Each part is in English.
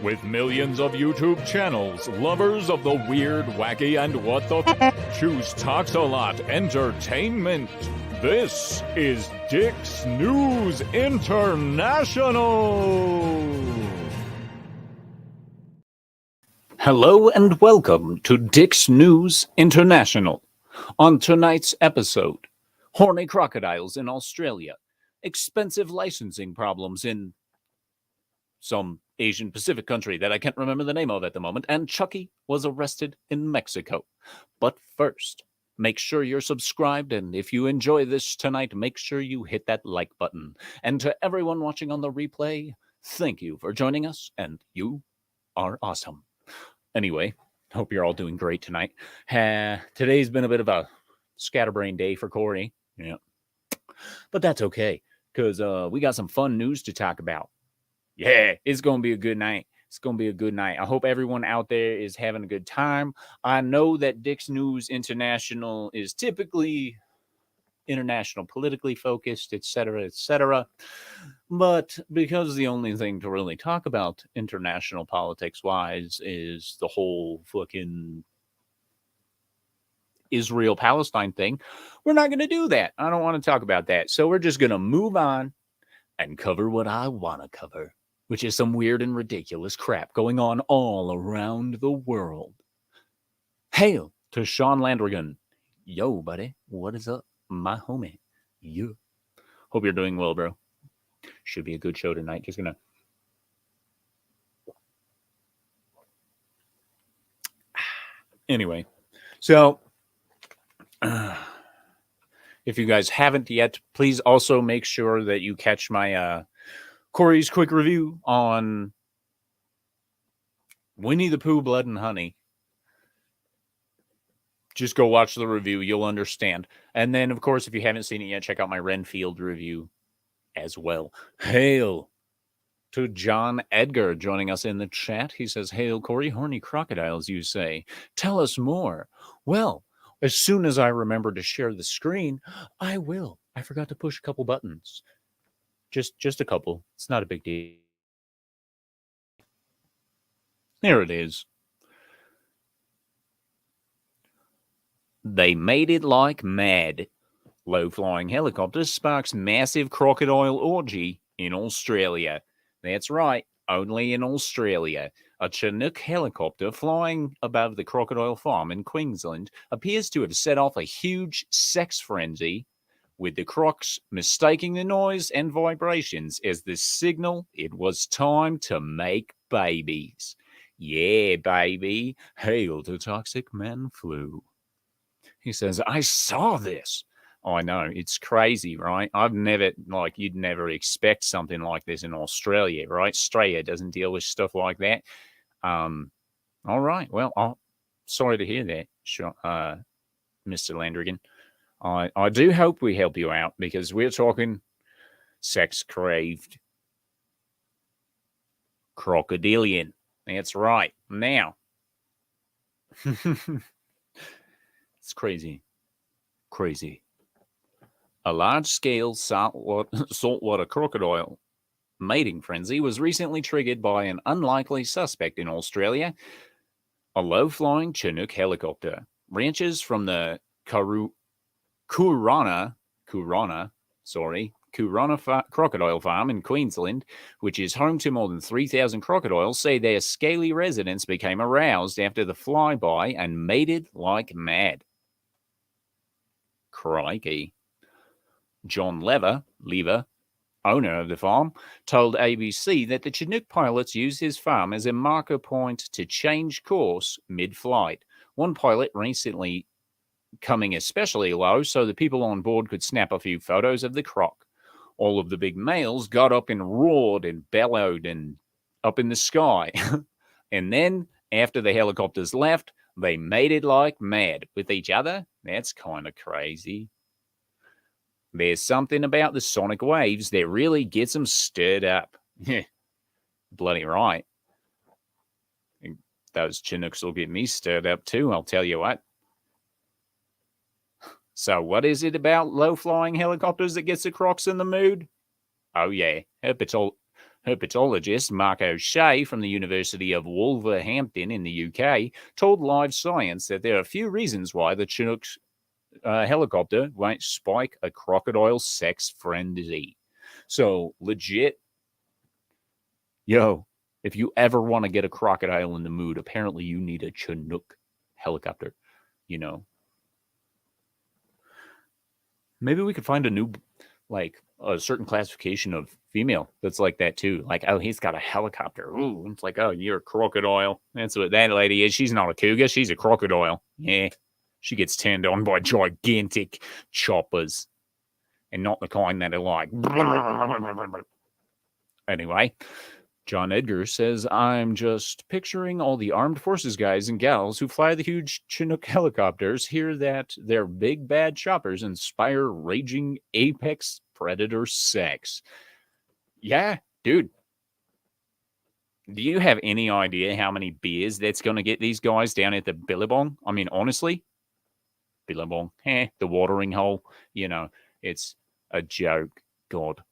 With millions of YouTube channels, lovers of the weird, wacky, and what the choose talks a lot entertainment. This is Dick's News International. Hello and welcome to Dick's News International. On tonight's episode, horny crocodiles in Australia, expensive licensing problems in some Asian Pacific country that I can't remember the name of at the moment, and Chucky was arrested in Mexico. But first, make sure you're subscribed, and if you enjoy this tonight, make sure you hit that like button. And to everyone watching on the replay, thank you for joining us, and you are awesome. Anyway, hope you're all doing great tonight. Today's been a bit of a scatterbrain day for Corey. Yeah. But that's okay, because we got some fun news to talk about. Yeah, it's going to be a good night. It's going to be a good night. I hope everyone out there is having a good time. I know that Dick's News International is typically international, politically focused, etc., etc. But because the only thing to really talk about international politics-wise is the whole fucking Israel-Palestine thing, we're not going to do that. I don't want to talk about that. So we're just going to move on and cover what I want to cover, which is some weird and ridiculous crap going on all around the world. Hail to Sean Landrigan. Yo, buddy. What is up, my homie? You. Hope you're doing well, bro. Should be a good show tonight. Just gonna... Anyway, so... if you guys haven't yet, please also make sure that you catch my Corey's quick review on Winnie the Pooh, Blood and Honey. Just go watch the review. You'll understand. And then, of course, if you haven't seen it yet, check out my Renfield review as well. Hail to John Edgar joining us in the chat. He says, hail, Corey. Horny crocodiles, you say. Tell us more. Well, as soon as I remember to share the screen, I will. I forgot to push a couple buttons. Just a couple. It's not a big deal. There it is. They made it like mad. Low-flying helicopter sparks massive crocodile orgy in Australia. That's right, only in Australia. A Chinook helicopter flying above the crocodile farm in Queensland appears to have set off a huge sex frenzy, with the crocs mistaking the noise and vibrations as the signal it was time to make babies. Yeah, baby. Hail to toxic man flu. He says, I saw this. Oh, I know, it's crazy, right? I've never, you'd never expect something like this in Australia, right? Australia doesn't deal with stuff like that. All right, well, sorry to hear that, Mr. Landrigan. I do hope we help you out, because we're talking sex-craved crocodilian. That's right. Now, it's crazy. Crazy. A large-scale saltwater crocodile mating frenzy was recently triggered by an unlikely suspect in Australia, a low-flying Chinook helicopter. Ranchers from the Kurana crocodile farm in Queensland, which is home to more than 3,000 crocodiles, say their scaly residents became aroused after the flyby and mated like mad. Crikey. John Lever, owner of the farm, told ABC that the Chinook pilots used his farm as a marker point to change course mid-flight. One pilot recently coming especially low so the people on board could snap a few photos of the croc. All of the big males got up and roared and bellowed and up in the sky. And then, after the helicopters left, they mated like mad with each other. That's kind of crazy. There's something about the sonic waves that really gets them stirred up. Bloody right. Those Chinooks will get me stirred up too, I'll tell you what. So what is it about low-flying helicopters that gets the crocs in the mood? Oh yeah, Herpetologist Mark O'Shea from the University of Wolverhampton in the UK told Live Science that there are a few reasons why the Chinook helicopter won't spike a crocodile sex frenzy. So, legit, yo, if you ever want to get a crocodile in the mood, apparently you need a Chinook helicopter, you know. Maybe we could find a new, like, a certain classification of female that's like that too. Like, oh, he's got a helicopter. Ooh, it's like, oh, you're a crocodile. That's what that lady is. She's not a cougar. She's a crocodile. Yeah. She gets turned on by gigantic choppers and not the kind that are like. Anyway, John Edgar says, I'm just picturing all the armed forces guys and gals who fly the huge Chinook helicopters hear that their big bad choppers inspire raging apex predator sex. Yeah, dude. Do you have any idea how many beers that's going to get these guys down at the Billabong? I mean, honestly, Billabong, the watering hole, you know, it's a joke. God.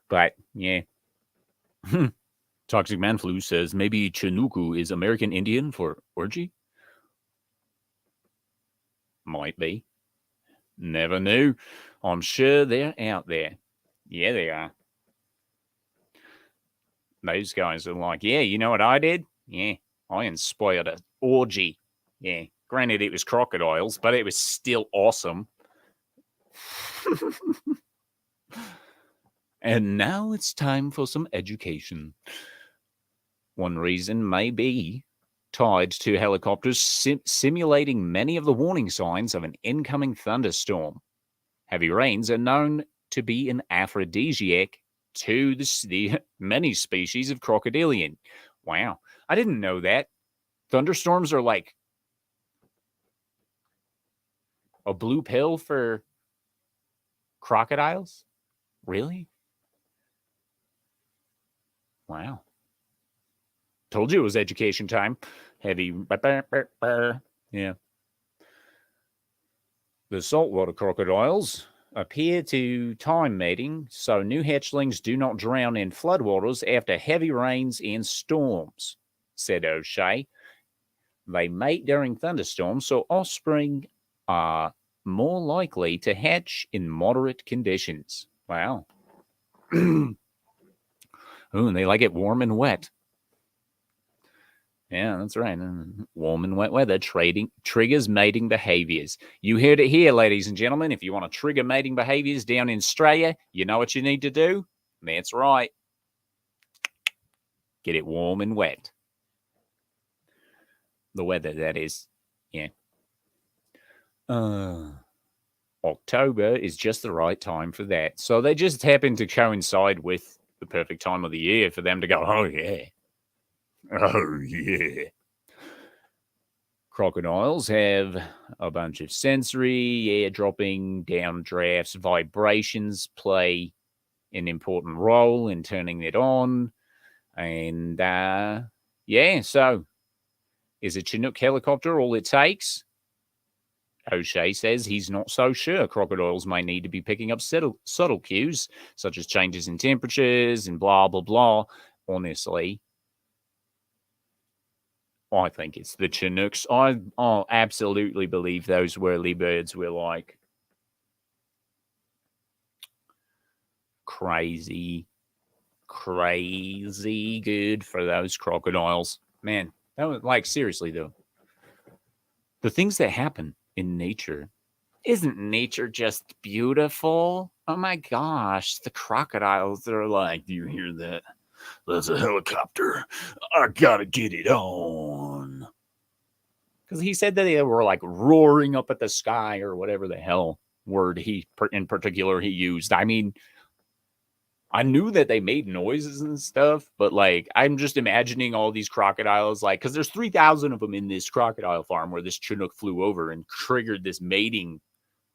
But, yeah. Toxic Man Flu says maybe Chinuku is American Indian for orgy? Might be. Never knew. I'm sure they're out there. Yeah, they are. Those guys are like, yeah, you know what I did? Yeah, I inspired an orgy. Yeah, granted it was crocodiles, but it was still awesome. And now it's time for some education. One reason may be tied to helicopters simulating many of the warning signs of an incoming thunderstorm. Heavy rains are known to be an aphrodisiac to the many species of crocodilian. Wow, I didn't know that. Thunderstorms are like a blue pill for crocodiles? Really? Wow. Told you it was education time. Heavy. Yeah. The saltwater crocodiles appear to time mating so new hatchlings do not drown in floodwaters after heavy rains and storms, said O'Shea. They mate during thunderstorms, so offspring are more likely to hatch in moderate conditions. Wow. Ooh, they like it warm and wet. Yeah, that's right. Warm and wet weather triggers mating behaviors. You heard it here, ladies and gentlemen. If you want to trigger mating behaviors down in Australia, you know what you need to do? That's right. Get it warm and wet. The weather, that is. Yeah. October is just the right time for that. So they just happen to coincide with the perfect time of the year for them to go, oh, yeah. Oh, yeah. Crocodiles have a bunch of sensory, air dropping, downdrafts, vibrations play an important role in turning it on. And yeah, so is a Chinook helicopter all it takes? O'Shea says he's not so sure. Crocodiles may need to be picking up subtle cues, such as changes in temperatures and blah, blah, blah. Honestly, I think it's the Chinooks. I absolutely believe those whirly birds were like crazy good for those crocodiles. Man, that was like, seriously though. The things that happen in nature. Isn't nature just beautiful? Oh my gosh, the crocodiles, they're like, do you hear that? There's a helicopter. I gotta get it on. Because he said that they were like roaring up at the sky or whatever the hell word he in particular he used. I mean, I knew that they made noises and stuff, but like I'm just imagining all these crocodiles, like, because there's 3,000 of them in this crocodile farm where this Chinook flew over and triggered this mating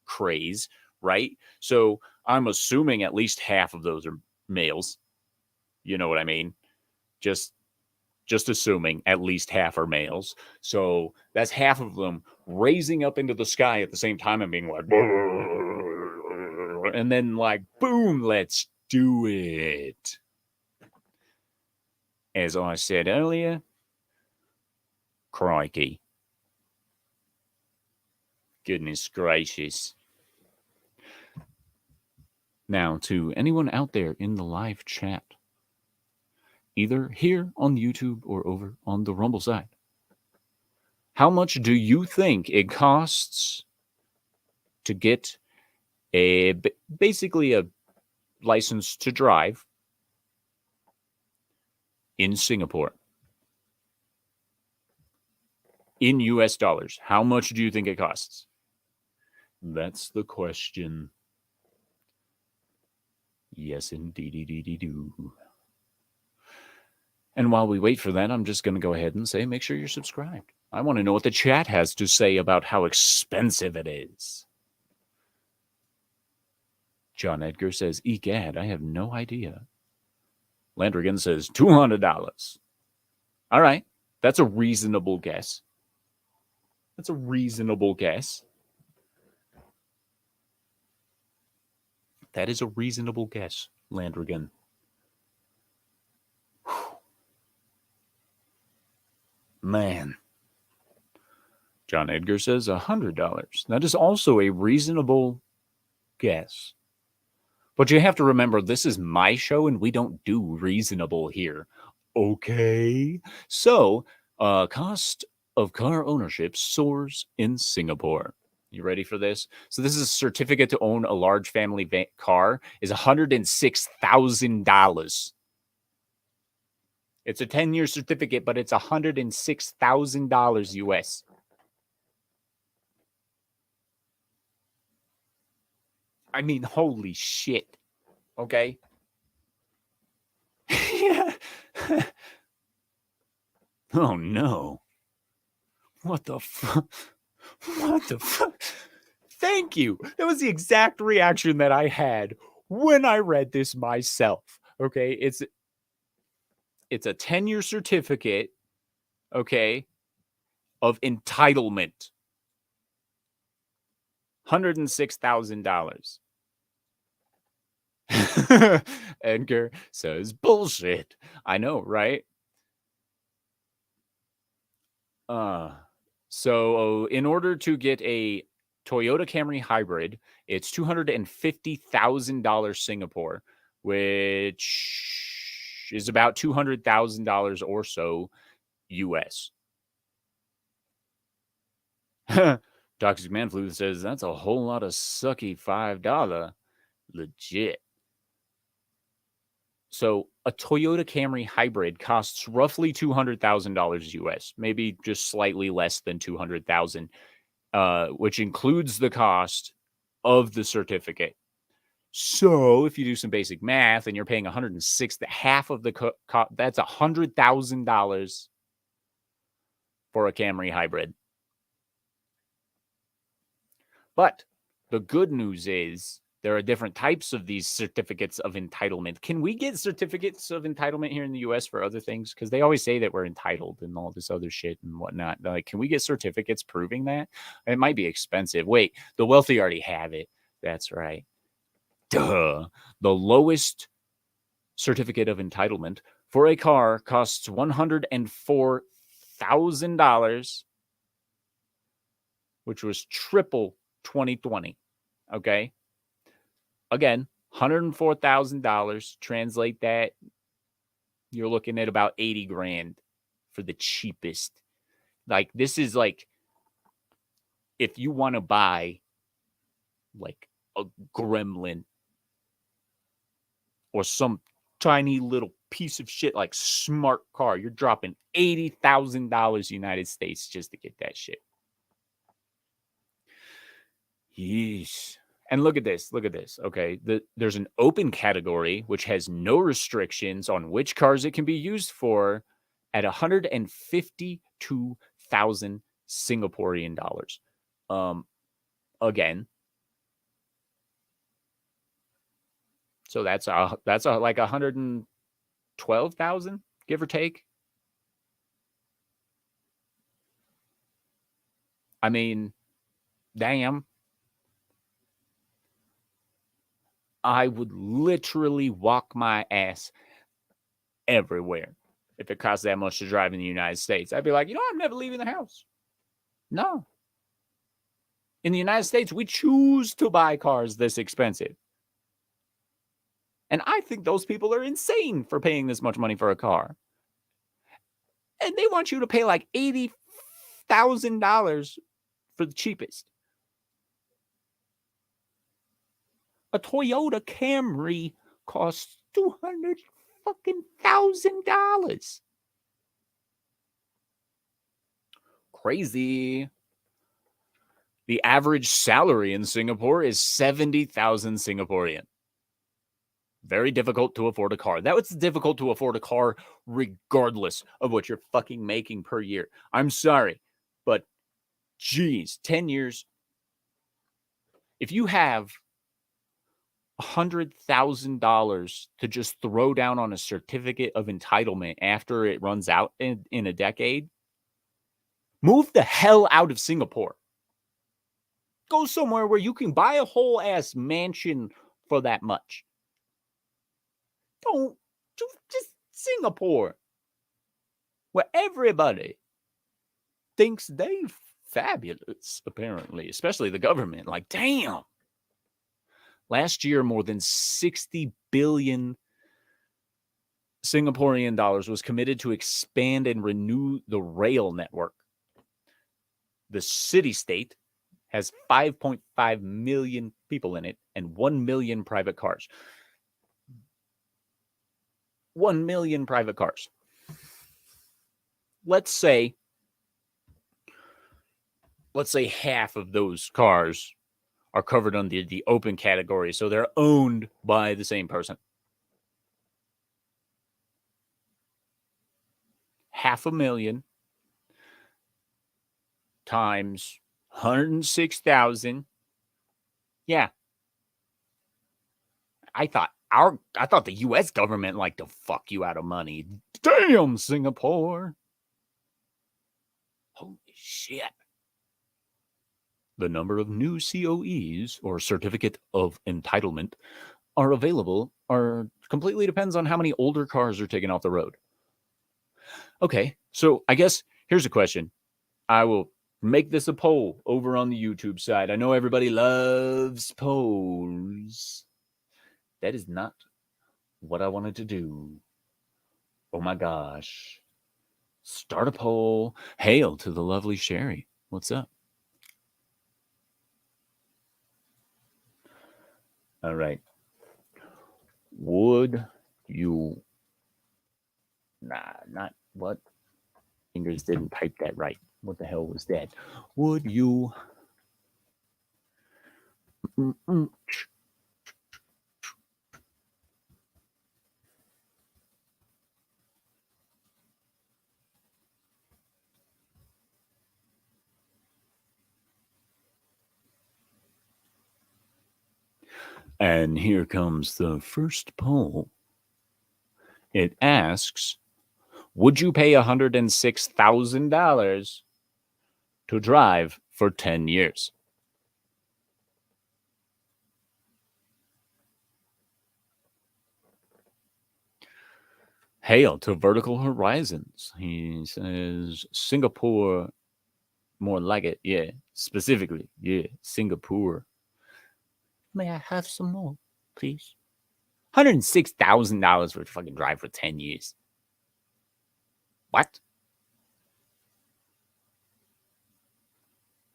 craze, right? So I'm assuming at least half of those are males. You know what I mean? Just assuming at least half are males. So that's half of them raising up into the sky at the same time and being like, and then like, boom, let's do it. As I said earlier, crikey. Goodness gracious. Now, to anyone out there in the live chat, either here on YouTube or over on the Rumble side, how much do you think it costs to get basically a license to drive in Singapore? In US dollars, how much do you think it costs? That's the question. Yes, indeed. And while we wait for that, I'm just going to go ahead and say make sure you're subscribed. I want to know what the chat has to say about how expensive it is. John Edgar says, egad, I have no idea. Landrigan says, $200. All right, that's a reasonable guess. That's a reasonable guess. That is a reasonable guess, Landrigan. Man. John Edgar says $100. That is also a reasonable guess. But you have to remember, this is my show and we don't do reasonable here. Okay? So, cost of car ownership soars in Singapore. You ready for this? So this is a certificate to own a large family car is $106,000. It's a 10-year certificate, but it's $106,000 US. I mean, holy shit. Okay? Yeah. Oh, no. What the fuck? What the fuck? Thank you. That was the exact reaction that I had when I read this myself. Okay? It's a 10-year certificate, okay, of entitlement. $106,000. Edgar says, bullshit. I know, right? So in order to get a Toyota Camry hybrid, it's $250,000 Singapore, which is about $200,000 or so US. Toxic Man Flu says that's a whole lot of sucky $5. Legit. So a Toyota Camry hybrid costs roughly $200,000 US, maybe just slightly less than $200,000, which includes the cost of the certificate. So if you do some basic math and you're paying 106, half of the that's $100,000 for a Camry hybrid. But the good news is there are different types of these certificates of entitlement. Can we get certificates of entitlement here in the US for other things? Because they always say that we're entitled and all this other shit and whatnot. Like, can we get certificates proving that? It might be expensive. Wait, the wealthy already have it. That's right. Duh. The lowest certificate of entitlement for a car costs $104,000, which was triple 2020. Okay. Again, $104,000. Translate that, you're looking at about 80 grand for the cheapest. Like, this is like, if you want to buy like a Gremlin or some tiny little piece of shit like smart car, you're dropping $80,000 United States just to get that shit. Yeesh. And look at this. Okay. There's an open category, which has no restrictions on which cars it can be used for, at 152,000 Singaporean dollars. Again. So that's like 112,000, give or take. I mean, damn. I would literally walk my ass everywhere if it costs that much to drive in the United States. I'd be like, I'm never leaving the house. No. In the United States, we choose to buy cars this expensive. And I think those people are insane for paying this much money for a car. And they want you to pay like $80,000 for the cheapest. A Toyota Camry costs $200,000. Crazy. The average salary in Singapore is 70,000 Singaporean. Very difficult to afford a car. That was difficult to afford a car regardless of what you're fucking making per year. I'm sorry, but geez, 10 years. If you have $100,000 to just throw down on a certificate of entitlement after it runs out in a decade, move the hell out of Singapore. Go somewhere where you can buy a whole ass mansion for that much. Don't just Singapore, where everybody thinks they're fabulous, apparently, especially the government. Like, damn. Last year, more than 60 billion Singaporean dollars was committed to expand and renew the rail network. The city-state has 5.5 million people in it and 1 million private cars. 1 million private cars. Let's say half of those cars are covered under the open category, so they're owned by the same person. 500,000 times 106,000. Yeah. I thought the US government liked to fuck you out of money. Damn, Singapore. Holy shit. The number of new COEs, or certificate of entitlement, are available completely depends on how many older cars are taken off the road. Okay, so I guess here's a question. I will make this a poll over on the YouTube side. I know everybody loves polls. That is not what I wanted to do. Oh my gosh. Start a poll. Hail to the lovely Sherry. What's up? All right. Would you... not what? Fingers didn't type that right. What the hell was that? Would you... And here comes the first poll. It asks, would you pay $106,000 to drive for 10 years? Hail to Vertical Horizons. He says, Singapore, more like it. Yeah, specifically. Yeah, Singapore. May I have some more, please? $106,000 for a fucking drive for 10 years. What?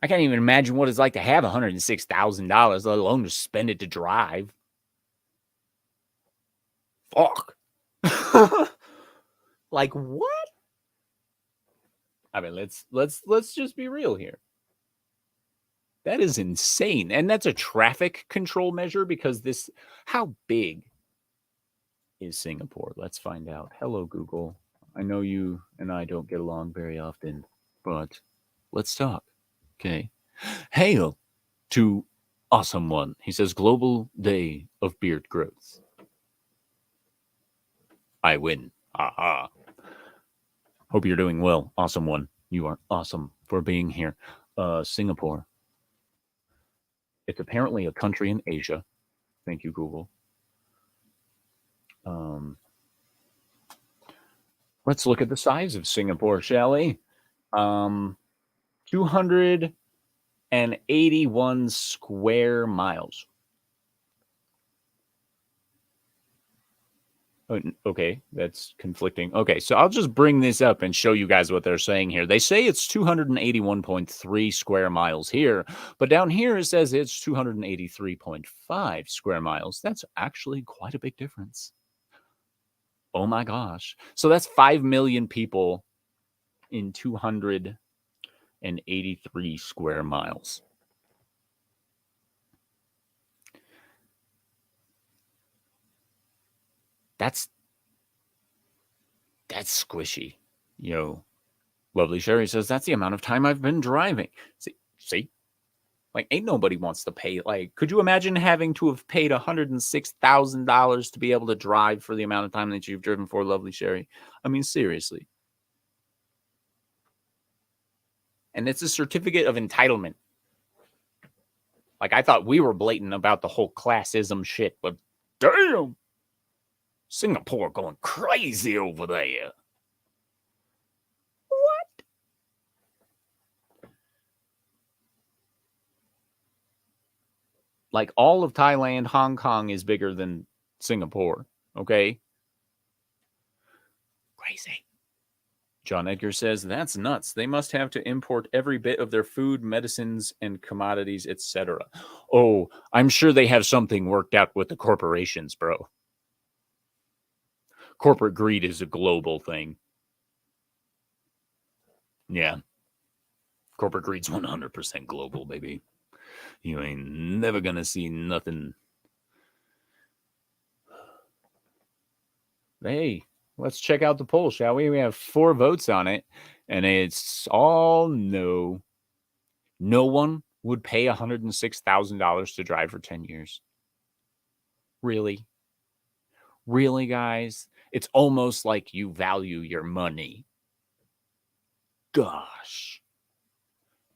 I can't even imagine what it's like to have $106,000, let alone to spend it to drive. Fuck. Like what? I mean, let's just be real here. That is insane. And that's a traffic control measure because how big is Singapore? Let's find out. Hello, Google. I know you and I don't get along very often, but let's talk. Okay. Hail to Awesome One. He says, Global Day of Beard Growth. I win. Aha. Hope you're doing well, Awesome One. You are awesome for being here. Singapore. It's apparently a country in Asia. Thank you, Google. Let's look at the size of Singapore, shall we? 281 square miles. Okay, that's conflicting. Okay, so I'll just bring this up and show you guys what they're saying here. They say it's 281.3 square miles here, but down here it says it's 283.5 square miles. That's actually quite a big difference. Oh my gosh. So that's 5 million people in 283 square miles. That's squishy. Yo, Lovely Sherry says that's the amount of time I've been driving. See? Like, ain't nobody wants to pay. Like, could you imagine having to have paid $106,000 to be able to drive for the amount of time that you've driven for, Lovely Sherry? I mean, seriously. And it's a certificate of entitlement. Like, I thought we were blatant about the whole classism shit, but damn! Singapore going crazy over there. What? Like, all of Thailand, Hong Kong is bigger than Singapore, okay? Crazy. John Edgar says, that's nuts. They must have to import every bit of their food, medicines, and commodities, etc. Oh, I'm sure they have something worked out with the corporations, bro. Corporate greed is a global thing. Yeah. Corporate greed's 100% global, baby. You ain't never gonna see nothing. Hey, let's check out the poll, shall we? We have 4 votes on it, and it's all no. No one would pay $106,000 to drive for 10 years. Really? Really, guys? It's almost like you value your money. Gosh.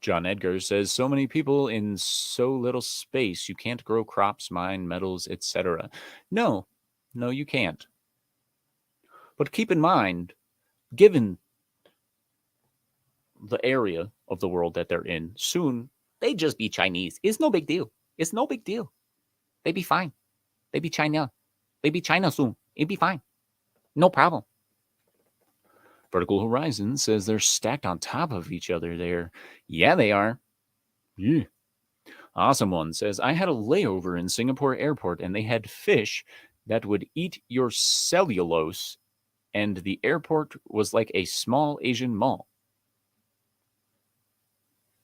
John Edgar says, so many people in so little space, you can't grow crops, mine metals, etc. No, you can't. But keep in mind, given the area of the world that they're in, soon they just be Chinese. It's no big deal. It's no big deal. They be fine. They be China. They be China soon. It'd be fine. No problem. Vertical Horizon says they're stacked on top of each other there. Yeah, they are. Yeah. Awesome One says, I had a layover in Singapore airport and they had fish that would eat your cellulose, and the airport was like a small Asian mall.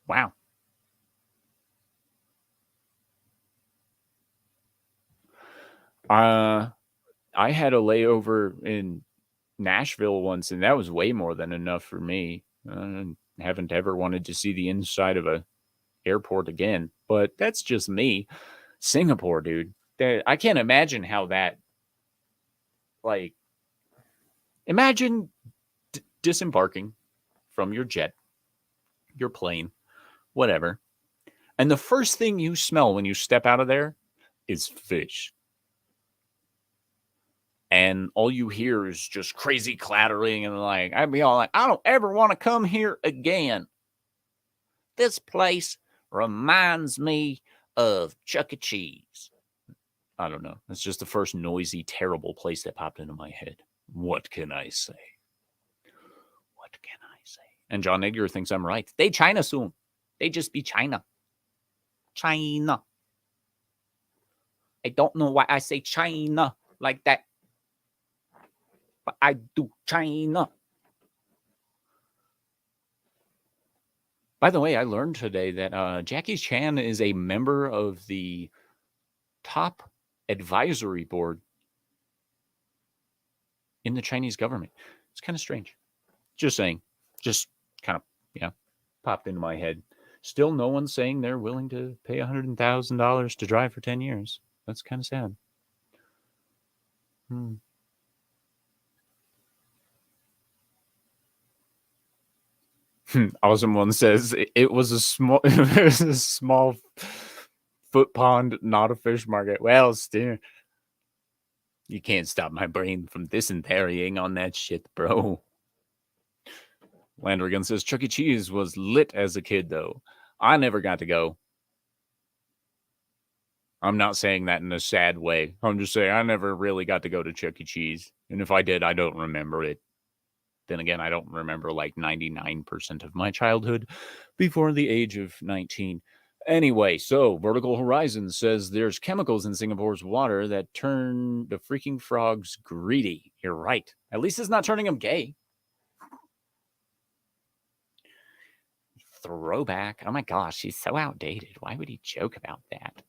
Wow. I had a layover in Nashville once, and that was way more than enough for me. I haven't ever wanted to see the inside of a airport again, but that's just me. Singapore, dude. I can't imagine how that, like, imagine disembarking from your jet, your plane, whatever, and the first thing you smell when you step out of there is fish. And all you hear is just crazy clattering, and like, I'd be all like, I don't ever want to come here again. This place reminds me of Chuck E. Cheese. I don't know. It's just the first noisy, terrible place that popped into my head. What can I say? What can I say? And John Edgar thinks I'm right. They China soon. They just be China. China. I don't know why I say China like that, but I do. China. By the way, I learned today that Jackie Chan is a member of the top advisory board in the Chinese government. It's kind of strange. Just saying. Just kind of, popped into my head. Still no one's saying they're willing to pay $100,000 to drive for 10 years. That's kind of sad. Awesome One says it was a small foot pond, not a fish market. Well, still, you can't stop my brain from dysenterying on that shit, bro. Landrigan says Chuck E. Cheese was lit as a kid, though. I never got to go. I'm not saying that in a sad way. I'm just saying I never really got to go to Chuck E. Cheese. And if I did, I don't remember it. Then again, I don't remember like 99% of my childhood before the age of 19. Anyway, so Vertical Horizon says there's chemicals in Singapore's water that turn the freaking frogs greedy. You're right. At least it's not turning them gay. Throwback. Oh my gosh, he's so outdated. Why would he joke about that?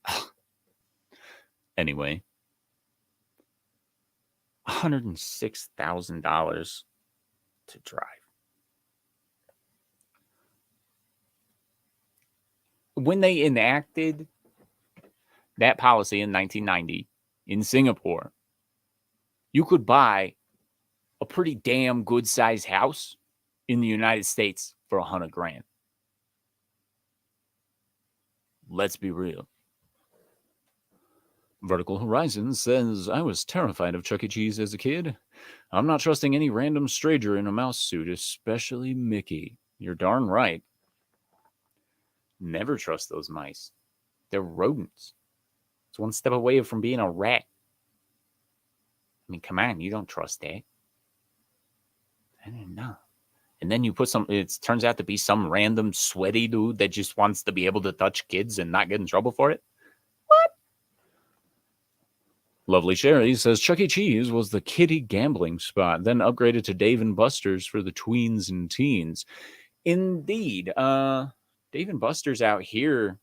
Anyway, $106,000 to drive. When they enacted that policy in 1990 in Singapore, you could buy a pretty damn good sized house in the United States for $100,000. Let's be real. Vertical Horizon says, I was terrified of Chuck E. Cheese as a kid. I'm not trusting any random stranger in a mouse suit, especially Mickey. You're darn right. Never trust those mice. They're rodents. It's one step away from being a rat. I mean, come on, you don't trust that. I don't know. And then you put it turns out to be some random sweaty dude that just wants to be able to touch kids and not get in trouble for it. What? Lovely Sherry says Chuck E. Cheese was the kiddie gambling spot, then upgraded to Dave & Buster's for the tweens and teens. Indeed. Dave & Buster's out here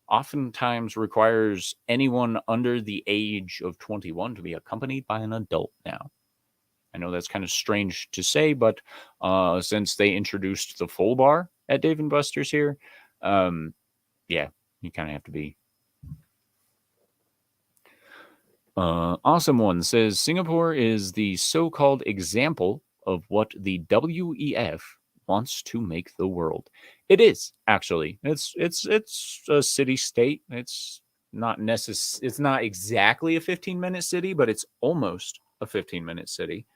oftentimes requires anyone under the age of 21 to be accompanied by an adult now. I know that's kind of strange to say, but since they introduced the full bar at Dave & Buster's here, yeah, you kind of have to be. Awesome One says Singapore is the so-called example of what the WEF wants to make the world. It is actually. It's a city state. It's not It's not exactly a 15-minute city, but it's almost a 15-minute city.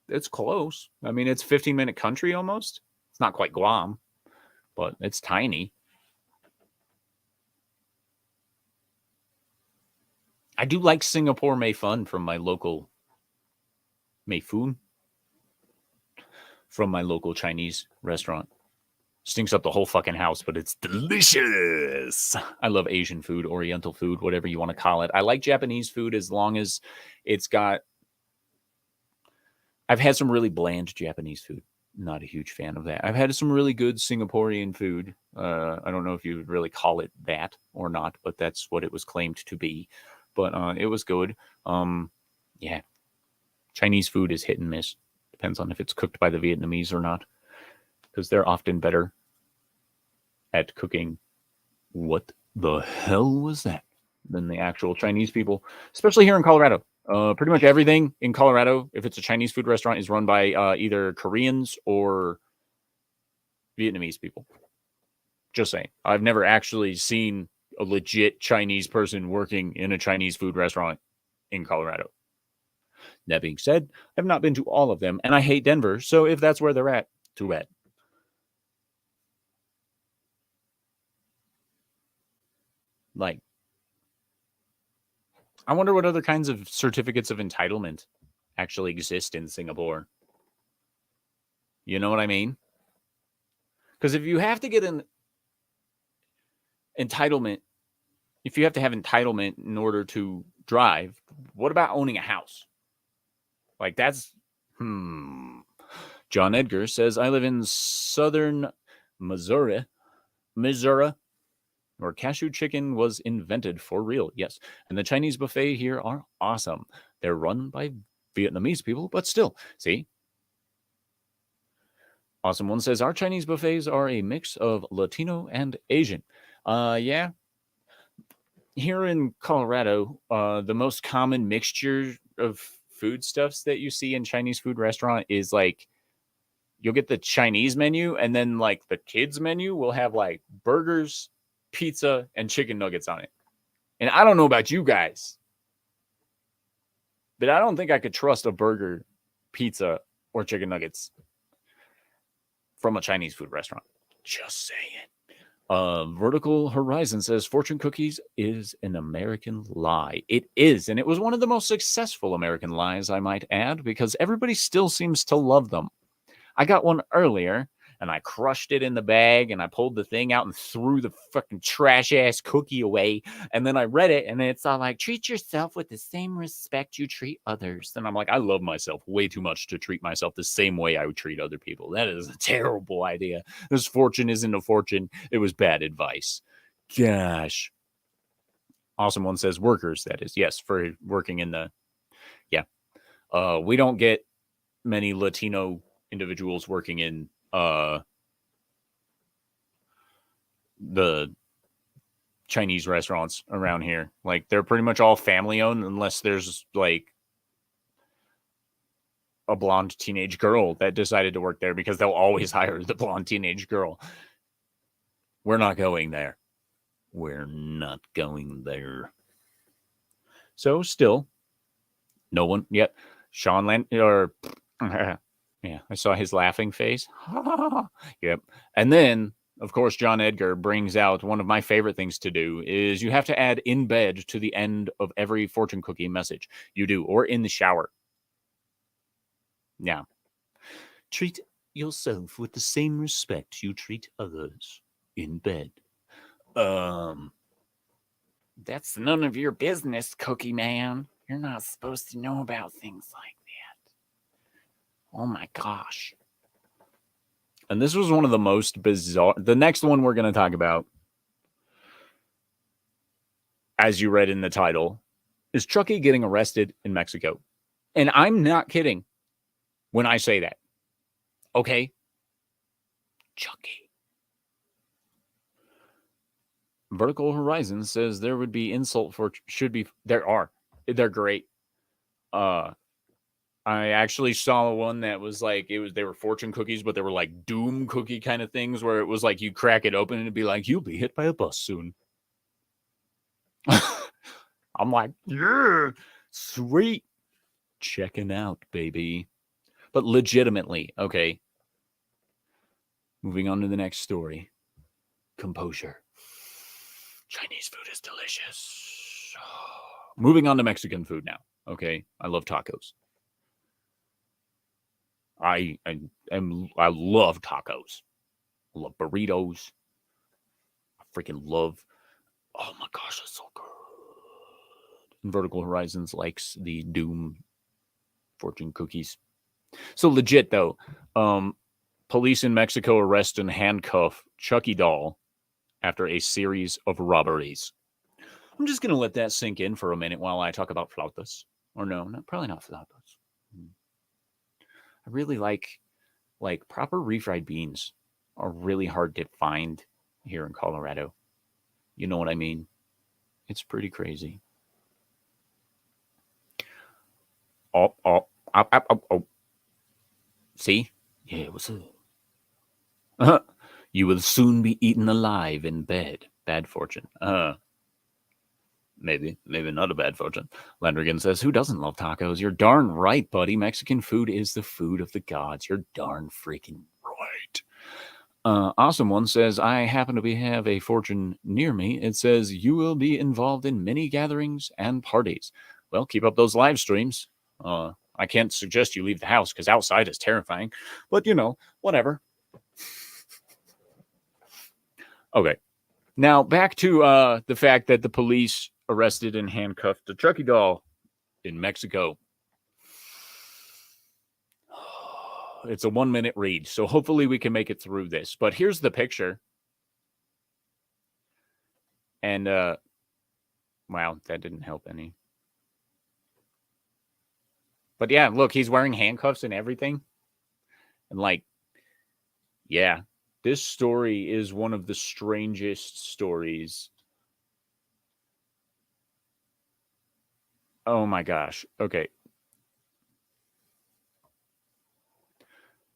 It's close. I mean, it's 15-minute country almost. It's not quite Guam, but it's tiny. I do like Singapore Mei Fun from my local Mei Fun from my local Chinese restaurant. Stinks up the whole fucking house, but it's delicious. I love Asian food, Oriental food, whatever you want to call it. I like Japanese food as long as it's got... I've had some really bland Japanese food. Not a huge fan of that. I've had some really good Singaporean food. I don't know if you would really call it that or not, but that's what it was claimed to be. But it was good. Yeah. Chinese food is hit and miss. Depends on if it's cooked by the Vietnamese or not. Because they're often better at cooking what the hell was that than the actual Chinese people. Especially here in Colorado. Pretty much everything in Colorado, if it's a Chinese food restaurant, is run by either Koreans or Vietnamese people. Just saying. I've never actually seen a legit Chinese person working in a Chinese food restaurant in Colorado. That being said, I've not been to all of them, and I hate Denver, so if that's where they're at, too bad. Like, I wonder what other kinds of certificates of entitlement actually exist in Singapore. You know what I mean? Because if you have to get an entitlement, if you have to have entitlement in order to drive, what about owning a house? Like, that's... John Edgar says, I live in southern Missouri, where cashew chicken was invented for real. Yes. And the Chinese buffet here are awesome. They're run by Vietnamese people, but still. See? Awesome One says, our Chinese buffets are a mix of Latino and Asian. Yeah. Here in Colorado, the most common mixture of foodstuffs that you see in Chinese food restaurant is like, you'll get the Chinese menu, and then like the kids menu will have like burgers, pizza, and chicken nuggets on it. And I don't know about you guys, But I don't think I could trust a burger, pizza, or chicken nuggets from a Chinese food restaurant. Just saying. Vertical Horizon says fortune cookies is an American lie. It is, and it was one of the most successful American lies, I might add, because everybody still seems to love them. I got one earlier, and I crushed it in the bag, and I pulled the thing out and threw the fucking trash-ass cookie away, and then I read it, and it's all like, treat yourself with the same respect you treat others. And I'm like, I love myself way too much to treat myself the same way I would treat other people. That is a terrible idea. This fortune isn't a fortune. It was bad advice. Gosh. Awesome one says workers, that is. Yes, for working in the... Yeah. We don't get many Latino individuals working in the Chinese restaurants around here. Like, they're pretty much all family owned unless there's like a blonde teenage girl that decided to work there, because they'll always hire the blonde teenage girl. We're not going there. We're not going there. So still, no one yet. Sean Land or yeah, I saw his laughing face. Yep. And then, of course, John Edgar brings out one of my favorite things to do is you have to add in bed to the end of every fortune cookie message you do, or in the shower. Yeah. Treat yourself with the same respect you treat others in bed. That's none of your business, Cookie Man. You're not supposed to know about things like that. Oh my gosh. And this was one of the most bizarre... The next one we're going to talk about, as you read in the title, is Chucky getting arrested in Mexico. And I'm not kidding when I say that. Okay? Chucky. Vertical Horizon says there would be insult for... Should be... There are. They're great. I actually saw one that was like, they were fortune cookies, but they were like doom cookie kind of things, where it was like you crack it open and it'd be like, you'll be hit by a bus soon. I'm like, yeah, sweet. Checking out, baby. But legitimately, okay. Moving on to the next story. Composure. Chinese food is delicious. Moving on to Mexican food now. Okay. I love tacos. I love tacos. I love burritos. I freaking love... Oh my gosh, it's so good. And Vertical Horizons likes the Doom fortune cookies. So legit though, police in Mexico arrest and handcuff Chucky doll after a series of robberies. I'm just gonna let that sink in for a minute while I talk about flautas. Or no, probably not flautas. I really like proper refried beans are really hard to find here in Colorado. You know what I mean? It's pretty crazy. Oh. See? Yeah, what's up? You will soon be eaten alive in bed. Bad fortune. Maybe not a bad fortune. Landrigan says, who doesn't love tacos? You're darn right, buddy. Mexican food is the food of the gods. You're darn freaking right. Awesome one says, I happen to have a fortune near me. It says, you will be involved in many gatherings and parties. Well, keep up those live streams. I can't suggest you leave the house because outside is terrifying. But, whatever. Okay. Now, back to the fact that the police arrested and handcuffed the Chucky doll in Mexico. It's a 1-minute read, so hopefully we can make it through this. But here's the picture. And, wow, that didn't help any. But yeah, look, he's wearing handcuffs and everything. And yeah, this story is one of the strangest stories. Oh my gosh. Okay.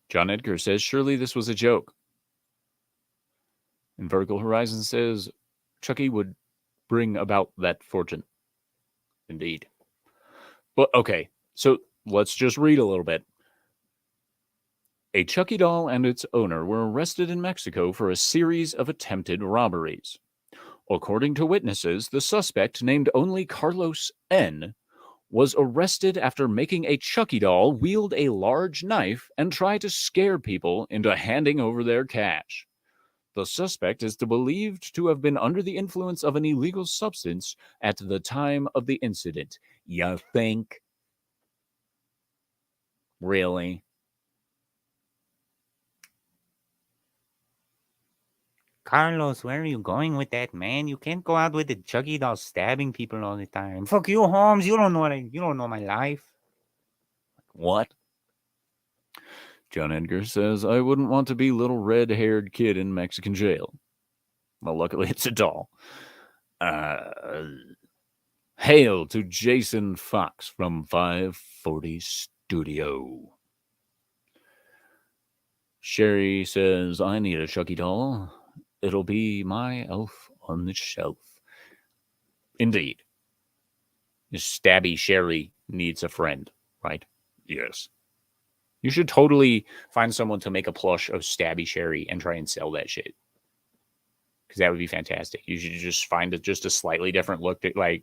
John Edgar says, surely this was a joke. And Vertical Horizon says, Chucky would bring about that fortune. Indeed. But okay, So let's just read a little bit. A Chucky doll and its owner were arrested in Mexico for a series of attempted robberies. According to witnesses, the suspect, named only Carlos N., was arrested after making a Chucky doll wield a large knife and try to scare people into handing over their cash. The suspect is believed to have been under the influence of an illegal substance at the time of the incident. You think? Really? Carlos, where are you going with that, man? You can't go out with the Chucky doll stabbing people all the time. Fuck you, Holmes. You don't know my life. What? John Edgar says, I wouldn't want to be little red-haired kid in Mexican jail. Well, luckily it's a doll. Hail to Jason Fox from 540 Studio. Sherry says, I need a Chucky doll. It'll be my elf on the shelf. Indeed. Stabby Sherry needs a friend, right? Yes. You should totally find someone to make a plush of Stabby Sherry and try and sell that shit. Because that would be fantastic. You should just find just a slightly different look. Like,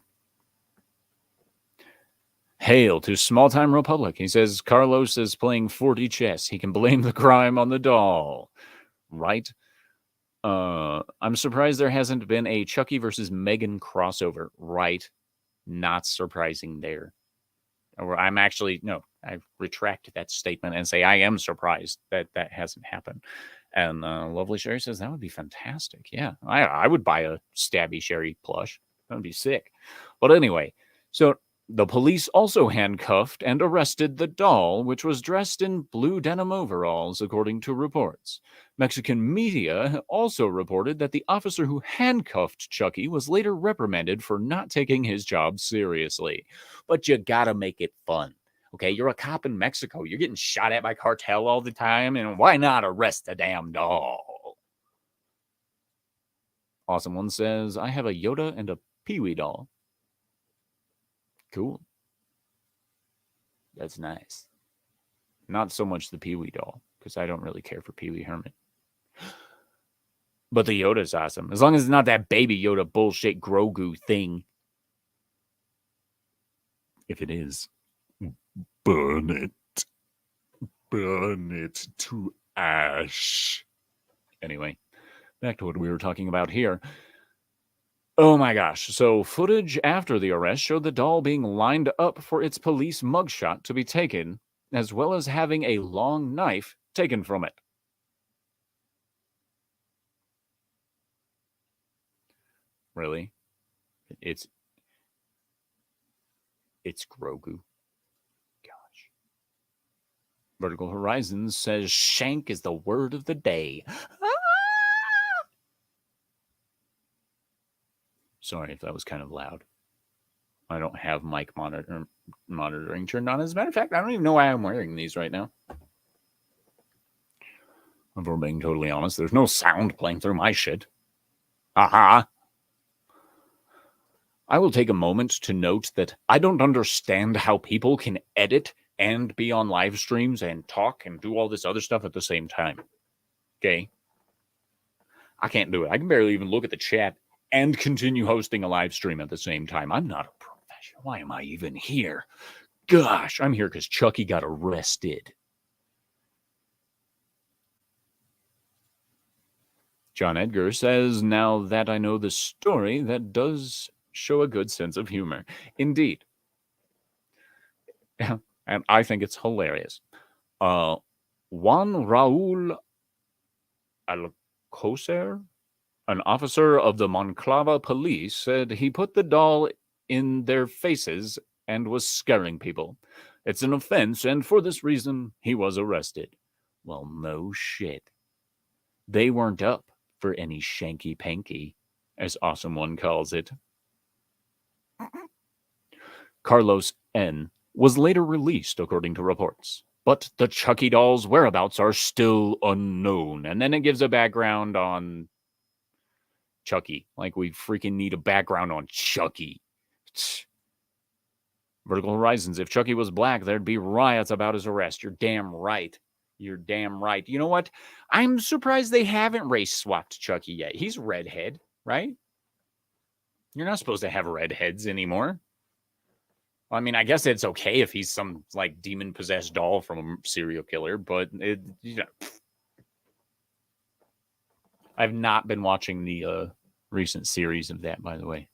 hail to Small Time Republic. He says Carlos is playing 40 chess. He can blame the crime on the doll. Right? I'm surprised there hasn't been a Chucky versus Megan crossover. Right? Not surprising there. Or I'm actually, no, I retract that statement and say I am surprised that that hasn't happened. And Lovely Sherry says that would be fantastic. Yeah, I would buy a Stabby Sherry plush. That would be sick. But anyway, so the police also handcuffed and arrested the doll, which was dressed in blue denim overalls, according to reports. Mexican media also reported that the officer who handcuffed Chucky was later reprimanded for not taking his job seriously. But you gotta make it fun. Okay, you're a cop in Mexico. You're getting shot at by cartel all the time, and why not arrest the damn doll? Awesome One says, I have a Yoda and a Pee-wee doll. Cool. That's nice. Not so much the Pee-wee doll, because I don't really care for Pee-wee Herman. But the Yoda's awesome. As long as it's not that baby Yoda bullshit Grogu thing. If it is, burn it. Burn it to ash. Anyway, back to what we were talking about here. Oh my gosh. So, footage after the arrest showed the doll being lined up for its police mugshot to be taken, as well as having a long knife taken from it. Really? It's Grogu. Gosh. Vertical Horizons says shank is the word of the day. Sorry if that was kind of loud. I don't have mic monitoring turned on. As a matter of fact, I don't even know why I'm wearing these right now. If we're being totally honest, there's no sound playing through my shit. Aha. I will take a moment to note that I don't understand how people can edit and be on live streams and talk and do all this other stuff at the same time. Okay? I can't do it. I can barely even look at the chat and continue hosting a live stream at the same time. I'm not a professional. Why am I even here? Gosh, I'm here because Chucky got arrested. John Edgar says, now that I know the story, that does show a good sense of humor. Indeed. And I think it's hilarious. Juan Raul Alcocer, an officer of the Monclova police, said he put the doll in their faces and was scaring people. It's an offense, and for this reason, he was arrested. Well, no shit. They weren't up for any shanky-panky, as Awesome One calls it. Carlos N. was later released, according to reports. But the Chucky doll's whereabouts are still unknown. And then it gives a background on Chucky. Like we freaking need a background on Chucky. Vertical Horizons. If Chucky was black, there'd be riots about his arrest. You're damn right. You're damn right. You know what? I'm surprised they haven't race swapped Chucky yet. He's redhead, right? You're not supposed to have redheads anymore. Well, I mean, I guess it's okay if he's some like demon possessed doll from a serial killer, but I've not been watching the recent series of that, by the way.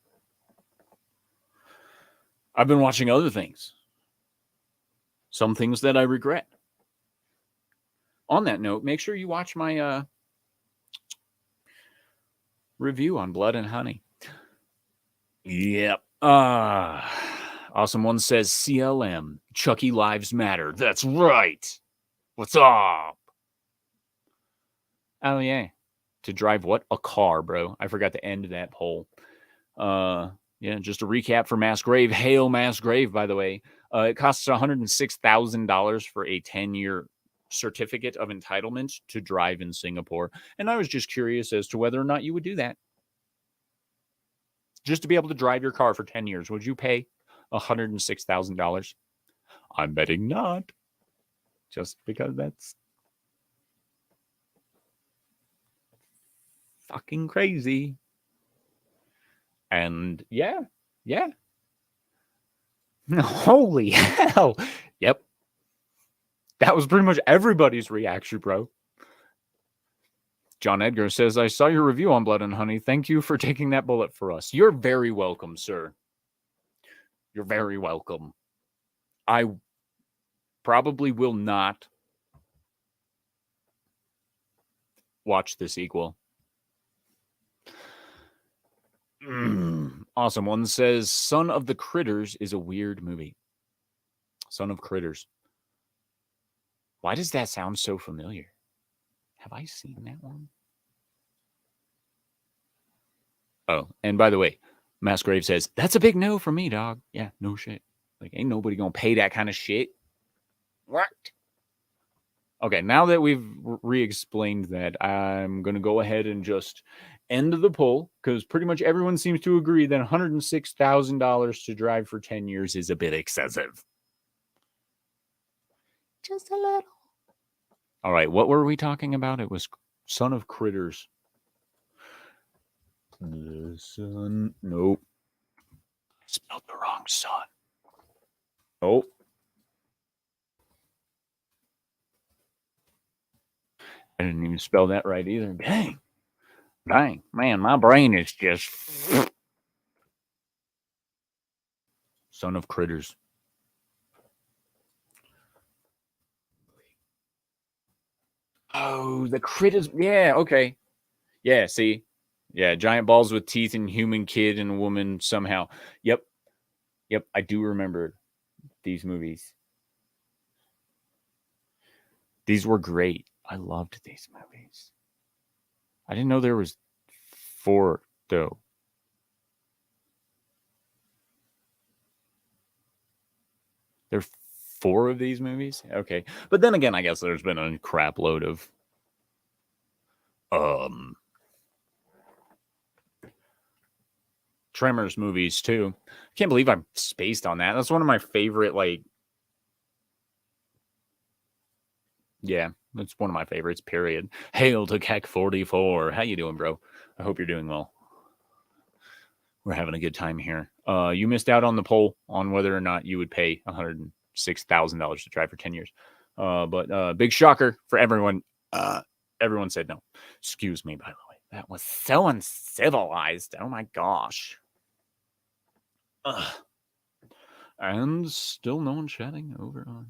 I've been watching other things. Some things that I regret. On that note, make sure you watch my review on Blood and Honey. Yep. Awesome One says CLM. Chucky Lives Matter. That's right. What's up? Oh, yeah. To drive what? A car, bro. I forgot to end that poll. Yeah, just a recap for Mass Grave. Hail Mass Grave, by the way. It costs $106,000 for a 10-year certificate of entitlement to drive in Singapore. And I was just curious as to whether or not you would do that. Just to be able to drive your car for 10 years, would you pay $106,000? I'm betting not. Just because that's fucking crazy. And yeah. Holy hell. Yep. That was pretty much everybody's reaction, bro. John Edgar says, I saw your review on Blood and Honey. Thank you for taking that bullet for us. You're very welcome, sir. You're very welcome. I probably will not watch the sequel. Awesome One says, Son of the Critters is a weird movie. Son of Critters. Why does that sound so familiar? Have I seen that one? Oh, and by the way, Mass Grave says, that's a big no for me, dog. Yeah, no shit. Like, ain't nobody gonna pay that kind of shit. What? Okay, now that we've re-explained that, I'm gonna go ahead and just end the poll, because pretty much everyone seems to agree that $106,000 to drive for 10 years is a bit excessive. Just a little. All right, what were we talking about? It was Son of Critters. The son. Nope. Spelled the wrong son. Oh. I didn't even spell that right either. Dang. Man, my brain is just... Son of Critters. Oh, the critters. Yeah, okay. Yeah, see? Yeah, giant balls with teeth and human kid and woman somehow. Yep, I do remember these movies. These were great. I loved these movies. I didn't know there was 4, though. There are 4 of these movies? Okay. But then again, I guess there's been a crap load of Tremors movies too. Can't believe I'm spaced on that. That's one of my favorite, like, yeah, that's one of my favorites, period. Hail to Keck 44. How you doing, bro? I hope you're doing well. We're having a good time here. You missed out on the poll on whether or not you would pay $106,000 to drive for 10 years. But big shocker for everyone. Everyone said no. Excuse me, by the way. That was so uncivilized. Oh my gosh. And still no one chatting over on.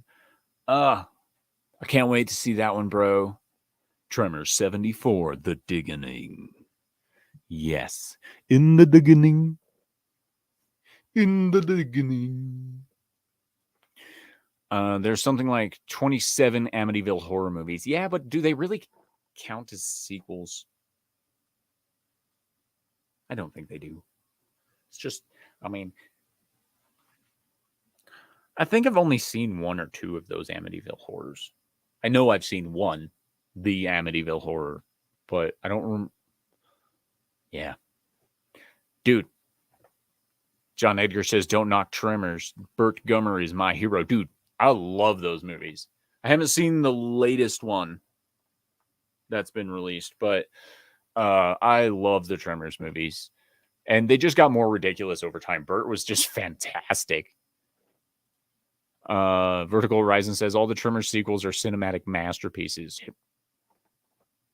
I can't wait to see that one, bro. Tremors 74, The Digging. Yes. In the digging. In the digging. There's something like 27 Amityville horror movies. Yeah, but do they really count as sequels? I don't think they do. It's just, I mean, I think I've only seen 1 or 2 of those Amityville horrors. I know I've seen one, the Amityville horror, but I don't remember. Yeah. Dude, John Edgar says, don't knock Tremors. Burt Gummer is my hero. Dude, I love those movies. I haven't seen the latest one that's been released, but I love the Tremors movies. And they just got more ridiculous over time. Burt was just fantastic. Vertical Horizon says, all the Tremors sequels are cinematic masterpieces.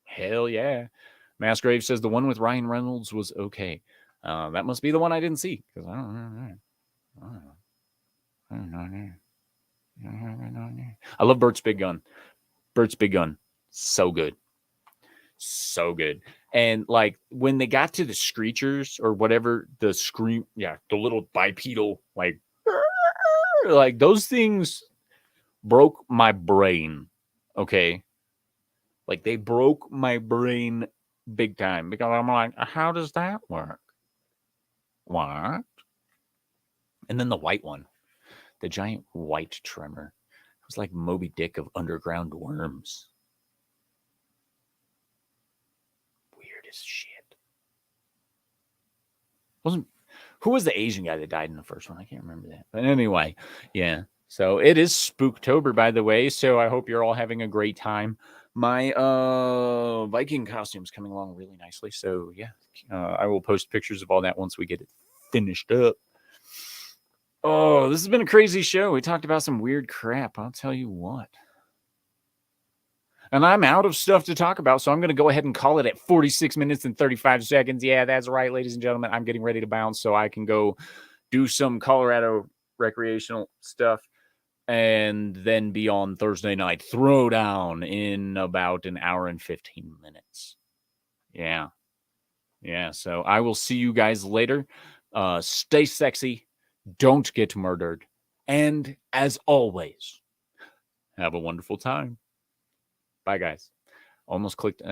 Hell yeah. Massgrave says, the one with Ryan Reynolds was okay. That must be the one I didn't see, because I don't know. I love Bert's Big Gun. Bert's Big Gun. So good. So good. And like when they got to the screechers or whatever, the scream, the little bipedal, like those things broke my brain. Okay. Like they broke my brain big time because I'm like, how does that work? What? And then the white one, the giant white tremor. It was like Moby Dick of underground worms. Weird as shit. Who was the Asian guy that died in the first one? I can't remember that. But anyway, yeah. So it is Spooktober, by the way. So I hope you're all having a great time. My Viking costume is coming along really nicely. So yeah, I will post pictures of all that once we get it finished up. Oh, this has been a crazy show. We talked about some weird crap. I'll tell you what. And I'm out of stuff to talk about, so I'm going to go ahead and call it at 46 minutes and 35 seconds. Yeah, that's right, ladies and gentlemen. I'm getting ready to bounce so I can go do some Colorado recreational stuff and then be on Thursday night Throwdown in about an hour and 15 minutes. Yeah. Yeah, so I will see you guys later. Stay sexy. Don't get murdered. And as always, have a wonderful time. Bye, guys. Almost clicked.